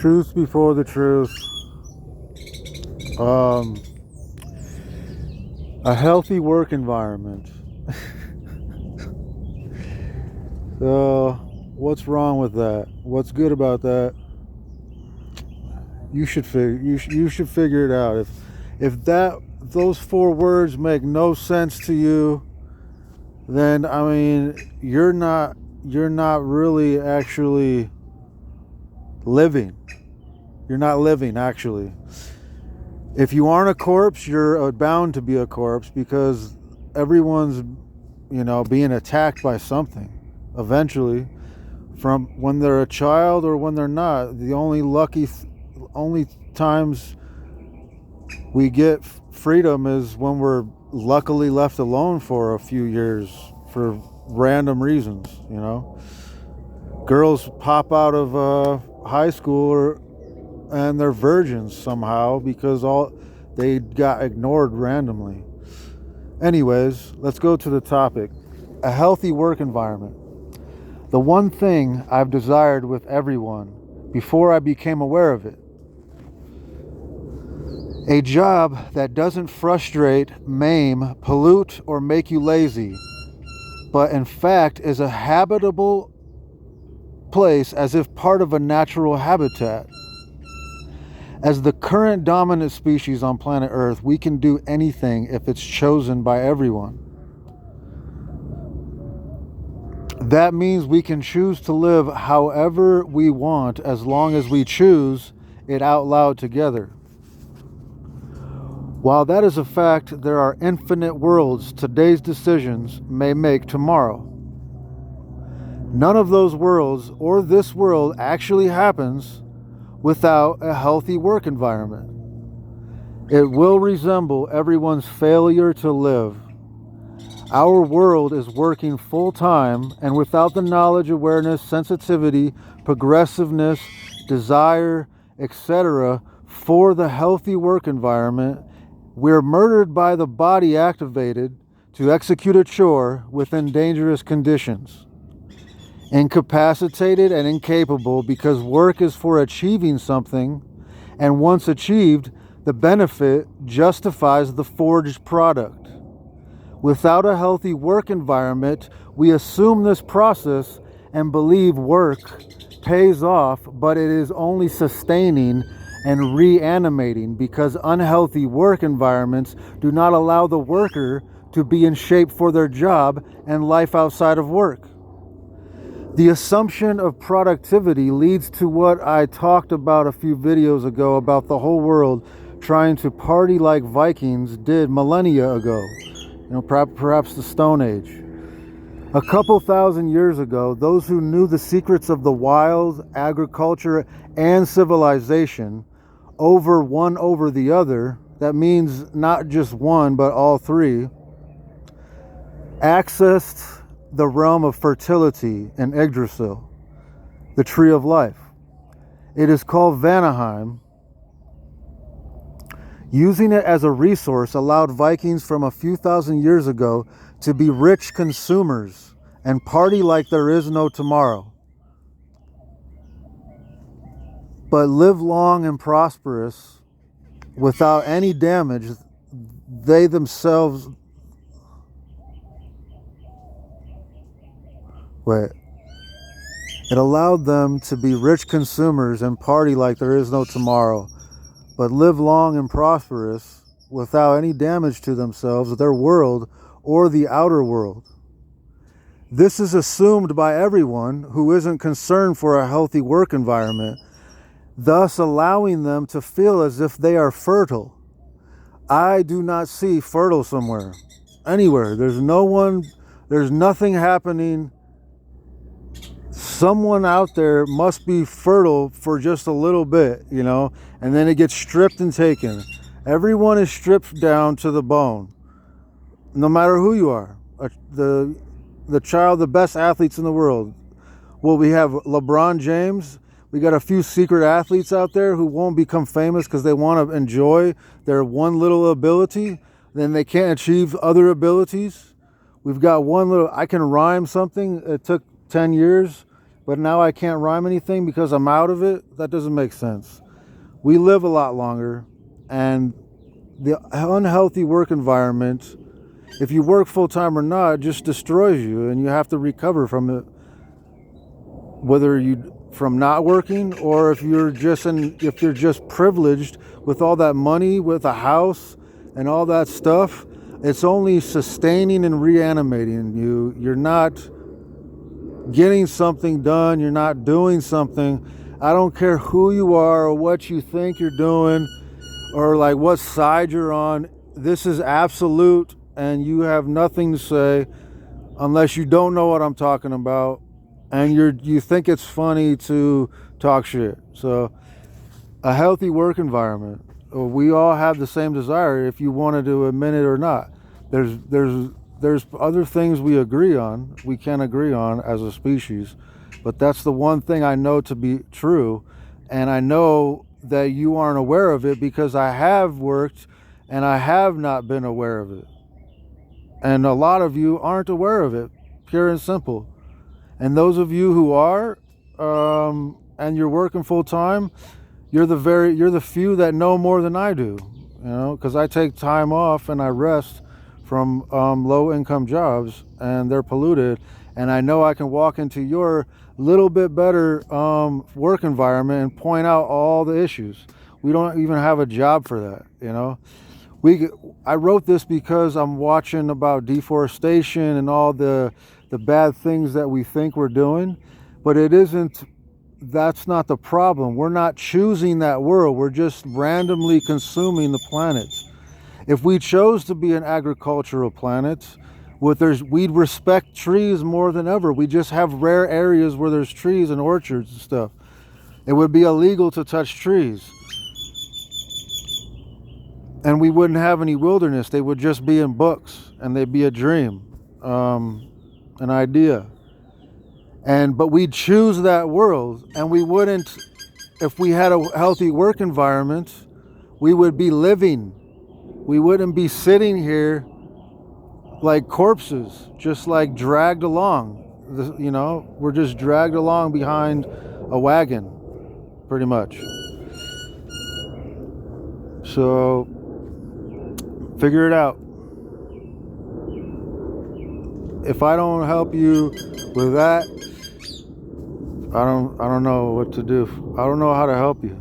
Truth before the truth. A healthy work environment. So, what's wrong with that? What's good about that? You should figure it out. If those four words make no sense to you, then I mean you're not really actually living. You're not living actually. If you aren't a corpse, you're bound to be a corpse because everyone's, being attacked by something eventually, from when they're a child or when they're not. The only times we get freedom is when we're luckily left alone for a few years for random reasons, Girls pop out of high school and they're virgins somehow because they got ignored randomly. Anyways, let's go to the topic. A healthy work environment. The one thing I've desired with everyone before I became aware of it. A job that doesn't frustrate, maim, pollute, or make you lazy, but in fact is a habitable place as if part of a natural habitat. As the current dominant species on planet Earth, we can do anything if it's chosen by everyone. That means we can choose to live however we want as long as we choose it out loud together. While that is a fact, there are infinite worlds today's decisions may make tomorrow. None of those worlds or this world actually happens without a healthy work environment. It will resemble everyone's failure to live. Our world is working full time, and without the knowledge, awareness, sensitivity, progressiveness, desire, etc. for the healthy work environment, we're murdered by the body activated to execute a chore within dangerous conditions. Incapacitated and incapable because work is for achieving something, and once achieved, the benefit justifies the forged product. Without a healthy work environment, we assume this process and believe work pays off, but it is only sustaining and reanimating because unhealthy work environments do not allow the worker to be in shape for their job and life outside of work. The assumption of productivity leads to what I talked about a few videos ago about the whole world trying to party like Vikings did millennia ago, perhaps the Stone Age. A couple thousand years ago, those who knew the secrets of the wild, agriculture, and civilization one over the other, that means not just one but all three, accessed the realm of fertility in Yggdrasil, the tree of life. It is called Vanaheim. Using it as a resource allowed Vikings from a few thousand years ago to be rich consumers and party like there is no tomorrow. But live long and prosperous without any damage they themselves It allowed them to be rich consumers and party like there is no tomorrow, but live long and prosperous without any damage to themselves, their world, or the outer world. This is assumed by everyone who isn't concerned for a healthy work environment, thus allowing them to feel as if they are fertile. I do not see fertile anywhere. There's nothing happening. Someone out there must be fertile for just a little bit, and then it gets stripped and taken. Everyone is stripped down to the bone, no matter who you are. The best athletes in the world. Well, we have LeBron James. We got a few secret athletes out there who won't become famous because they want to enjoy their one little ability. Then they can't achieve other abilities. We've got I can rhyme something. It took 10 years. but now I can't rhyme anything because I'm out of it. That doesn't make sense. We live a lot longer, and the unhealthy work environment, if you work full time or not, just destroys you, and you have to recover from it, whether you from not working or if you're just privileged with all that money, with a house and all that stuff. It's only sustaining and reanimating you. You're not getting something done. You're not doing something. I don't care who you are or what you think you're doing or like what side you're on. This is absolute, and you have nothing to say unless you don't know what I'm talking about and you think it's funny to talk shit. So a healthy work environment. We all have the same desire, if you wanted to admit it or not. There's other things we agree on, we can agree on as a species, but that's the one thing I know to be true, and I know that you aren't aware of it because I have worked and I have not been aware of it. And a lot of you aren't aware of it, pure and simple. And those of you who are, and you're working full time, you're the few that know more than I do, because I take time off and I rest from low income jobs, and they're polluted, and I know I can walk into your little bit better work environment and point out all the issues. We don't even have a job for that. I wrote this because I'm watching about deforestation and all the bad things that we think we're doing, but that's not the problem. We're not choosing that world. We're just randomly consuming the planet. If we chose to be an agricultural planet, we'd respect trees more than ever. We just have rare areas where there's trees and orchards and stuff. It would be illegal to touch trees. And we wouldn't have any wilderness. They would just be in books, and they'd be a dream, an idea. But we'd choose that world, and we wouldn't, if we had a healthy work environment, we would be living. We wouldn't be sitting here like corpses, just like dragged along. We're just dragged along behind a wagon, pretty much. So, figure it out. If I don't help you with that, I don't know what to do. I don't know how to help you.